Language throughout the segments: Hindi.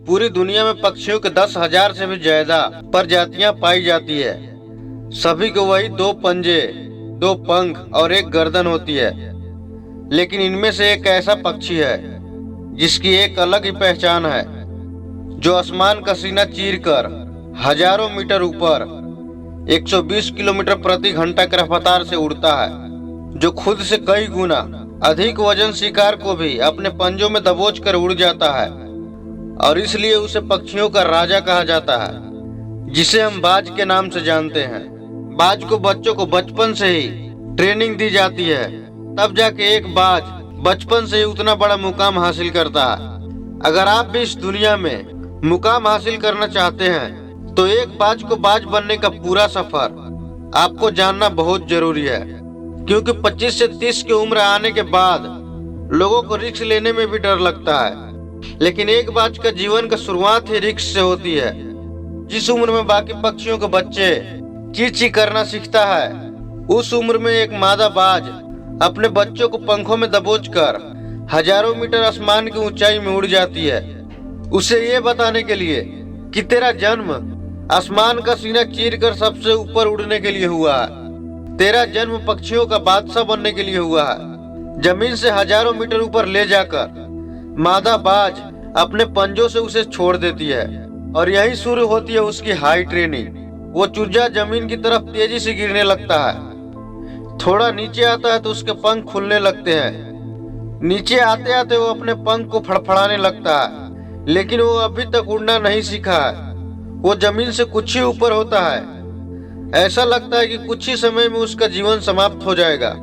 पूरी दुनिया में पक्षियों के 10,000 से भी ज्यादा प्रजातियां पाई जाती है। सभी को वही 2 पंजे, 2 पंख और 1 गर्दन होती है। लेकिन इनमें से एक ऐसा पक्षी है जिसकी एक अलग ही पहचान है, जो आसमान का सीना चीरकर हजारों मीटर ऊपर 120 किलोमीटर प्रति घंटा की रफ्तार से उड़ता है, जो खुद से कई गुना अधिक वजन शिकार को भी अपने पंजों में दबोच कर उड़ जाता है। और इसलिए उसे पक्षियों का राजा कहा जाता है, जिसे हम बाज के नाम से जानते हैं। बाज को बच्चों को बचपन से ही ट्रेनिंग दी जाती है, तब जाके एक बाज बचपन से ही उतना बड़ा मुकाम हासिल करता है। अगर आप भी इस दुनिया में मुकाम हासिल करना चाहते हैं तो एक बाज को बाज बनने का पूरा सफर आपको जानना बहुत जरूरी है, क्योंकि 25 से 30 की उम्र आने के बाद लोगों को रिस्क लेने में भी डर लगता है। लेकिन एक बाज का जीवन का शुरुआत ही रिस्क से होती है। जिस उम्र में बाकी पक्षियों के बच्चे चींची करना सीखता है, उस उम्र में एक मादा बाज अपने बच्चों को पंखों में दबोचकर हजारों मीटर आसमान की ऊंचाई में उड़ जाती है, उसे ये बताने के लिए कि तेरा जन्म आसमान का सीना चीरकर सबसे ऊपर उड़ने के लिए हुआ है। तेरा जन्म पक्षियों का बादशाह बनने के लिए हुआ है। जमीन से हजारों मीटर ऊपर ले जाकर मादा बाज अपने पंजों से उसे छोड़ देती है, और यही शुरू होती है उसकी हाई ट्रेनिंग। वो चूजा जमीन की तरफ तेजी से गिरने लगता है। थोड़ा नीचे आता है तो उसके पंख खुलने लगते हैं। नीचे आते आते वो अपने पंख को फड़फड़ाने लगता है, लेकिन वो अभी तक उड़ना नहीं सीखा है। वो जमीन से कुछ ही ऊपर होता है। ऐसा लगता है कि कुछ ही समय में उसका जीवन समाप्त हो जाएगा,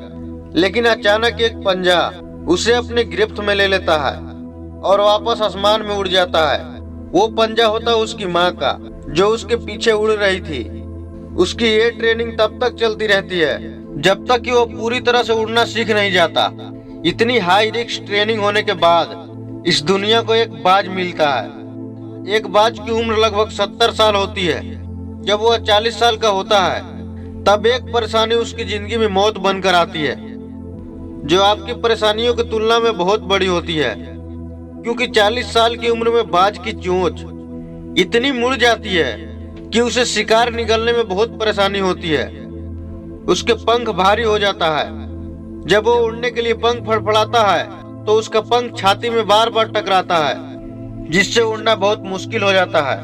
लेकिन अचानक एक पंजा उसे अपने गिरफ्त में ले लेता है और वापस आसमान में उड़ जाता है। वो पंजा होता है उसकी माँ का, जो उसके पीछे उड़ रही थी। उसकी ये ट्रेनिंग तब तक चलती रहती है जब तक कि वो पूरी तरह से उड़ना सीख नहीं जाता। इतनी हाई रिस्क ट्रेनिंग होने के बाद इस दुनिया को एक बाज मिलता है। एक बाज की उम्र लगभग 70 साल होती है। जब वह 40 साल का होता है तब एक परेशानी उसकी जिंदगी में मौत बनकर आती है, जो आपकी परेशानियों की तुलना में बहुत बड़ी होती है, क्योंकि 40 साल की उम्र में बाज की चोंच इतनी मुड़ जाती है कि उसे शिकार निगलने में बहुत परेशानी होती है। उसके पंख भारी हो जाता है। जब वो उड़ने के लिए पंख फड़फड़ाता है तो उसका पंख छाती में बार बार टकराता है, जिससे उड़ना बहुत मुश्किल हो जाता है।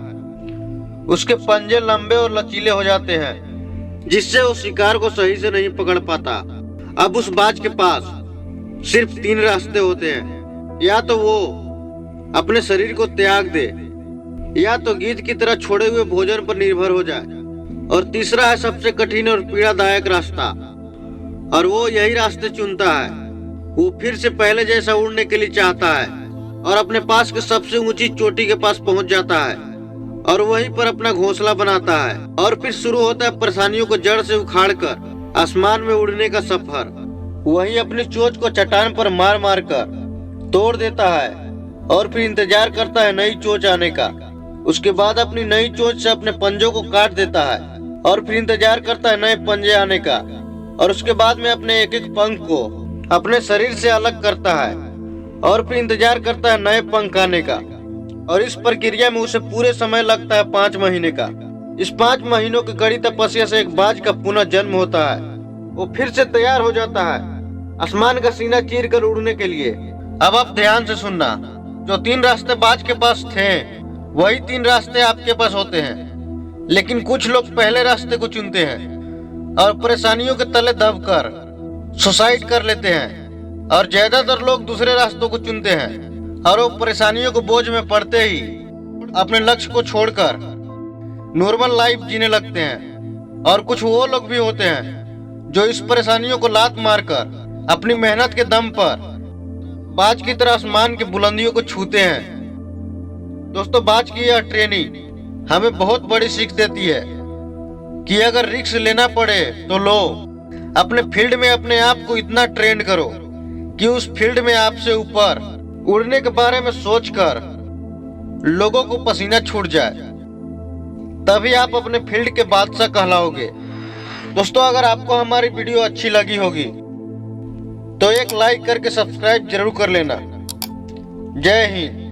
उसके पंजे लंबे और लचीले हो जाते हैं, जिससे वो शिकार को सही से नहीं पकड़ पाता। अब उस बाज के पास सिर्फ 3 रास्ते होते हैं। या तो वो अपने शरीर को त्याग दे, या तो गीध की तरह छोड़े हुए भोजन पर निर्भर हो जाए, और तीसरा है सबसे कठिन और पीड़ादायक रास्ता, और वो यही रास्ते चुनता है। वो फिर से पहले जैसा उड़ने के लिए चाहता है और अपने पास के सबसे ऊंची चोटी के पास पहुंच जाता है और वहीं पर अपना घोंसला बनाता है। और फिर शुरू होता है परेशानियों को जड़ से उखाड़कर आसमान में उड़ने का सफर। वही अपनी चोंच को चट्टान पर मार मार कर तोड़ देता है और फिर इंतजार करता है नई चोंच आने का। उसके बाद अपनी नई चोंच से अपने पंजों को काट देता है और फिर इंतजार करता है नए पंजे आने का। और उसके बाद में अपने एक एक पंख को अपने शरीर से अलग करता है और फिर इंतजार करता है नए पंख आने का। और इस प्रक्रिया में उसे पूरे समय लगता है 5 महीने का। इस 5 महीनों की कड़ी तपस्या से एक बाज का पुनः जन्म होता है। वो फिर से तैयार हो जाता है आसमान का सीना चीर कर उड़ने के लिए। अब आप ध्यान से सुनना, जो 3 रास्ते बाज के पास थे वही 3 रास्ते आपके पास होते हैं। लेकिन कुछ लोग पहले रास्ते को चुनते हैं और परेशानियों के तले दबकर सुसाइड कर लेते हैं, और ज्यादातर लोग दूसरे रास्तों को चुनते हैं और वो परेशानियों को बोझ में पड़ते ही अपने लक्ष्य को छोड़कर नॉर्मल लाइफ जीने लगते हैं। और कुछ वो लोग भी होते हैं जो इस परेशानियों को लात मारकर अपनी मेहनत के दम पर बाज की तरह आसमान की बुलंदियों को छूते हैं। दोस्तों, बाज की यह ट्रेनिंग हमें बहुत बड़ी सीख देती है कि अगर रिस्क लेना पड़े तो लो। अपने फील्ड में अपने आप को इतना ट्रेन करो कि उस फील्ड में आपसे ऊपर उड़ने के बारे में सोचकर लोगों को पसीना छूट जाए, तभी आप अपने फील्ड के बादशाह कहलाओगे। दोस्तों, अगर आपको हमारी वीडियो अच्छी लगी होगी तो एक लाइक करके सब्सक्राइब जरूर कर लेना। जय हिंद।